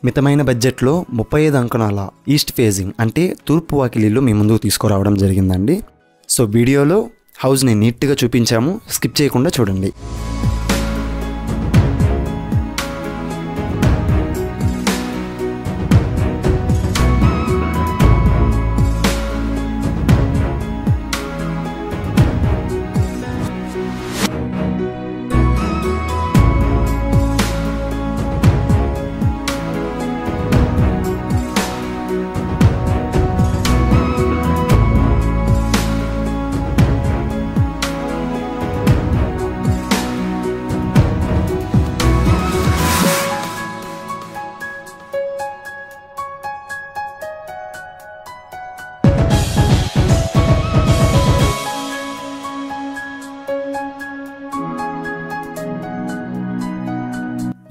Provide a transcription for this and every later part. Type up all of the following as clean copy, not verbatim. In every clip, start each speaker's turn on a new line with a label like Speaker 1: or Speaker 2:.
Speaker 1: మితమైన బడ్జెట్లో 35 అంకణాల east facing అంటే తూర్పు వాకిలిల్లు మీ ముందుకు తీసుకురావడం జరిగిందండి. సో వీడియోలో హౌస్ని నీట్గా చూపించాము, స్కిప్ చేయకుండా చూడండి.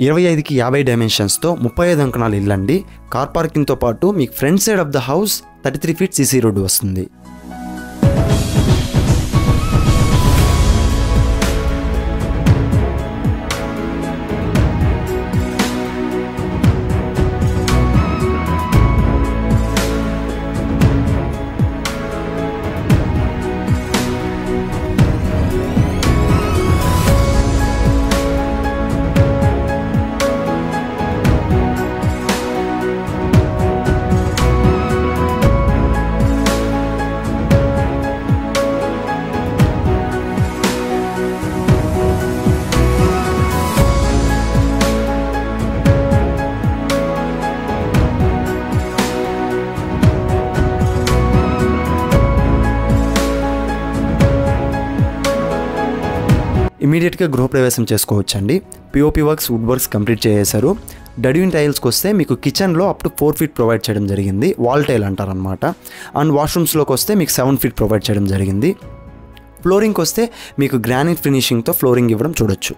Speaker 1: ఇరవై 50 డైమెన్షన్స్తో 35 అంకణాల ఇల్లు అండి. కార్ పార్కింగ్తో పాటు మీకు front side of the house 33 feet CC road వస్తుంది. ఇమీడియట్గా గృహప్రవేశం చేసుకోవచ్చండి. POP works, wood works complete చేసేశారు. డడ్యూన్ టైల్స్కి వస్తే మీకు కిచెన్లో అప్ టు 4 ఫీట్ ప్రొవైడ్ చేయడం జరిగింది. వాల్ టైల్ అంటారనమాట. అండ్ వాష్రూమ్స్లోకి వస్తే మీకు 7 ఫీట్ ప్రొవైడ్ చేయడం జరిగింది. ఫ్లోరింగ్కి వస్తే మీకు గ్రానైట్ ఫినిషింగ్తో ఫ్లోరింగ్ ఇవ్వడం చూడొచ్చు.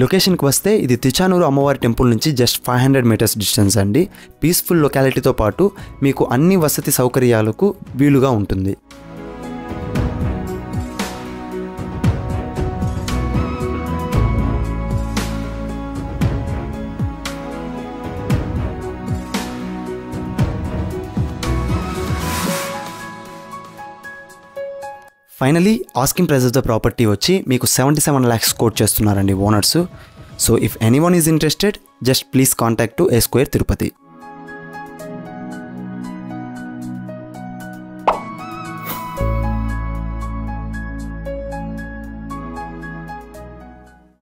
Speaker 1: లొకేషన్కి వస్తే ఇది తిచానూరు అమ్మవారి టెంపుల్ నుంచి జస్ట్ 500 మీటర్స్ డిస్టెన్స్ అండి. పీస్ఫుల్ లొకాలిటీతో పాటు మీకు అన్ని వసతి సౌకర్యాలకు వీలుగా ఉంటుంది. Finally asking price of the property వచ్చి మీకు 77 lakhs కోట్ చేస్తున్నారండి owners. So if anyone is interested just please contact to A Square Tirupati.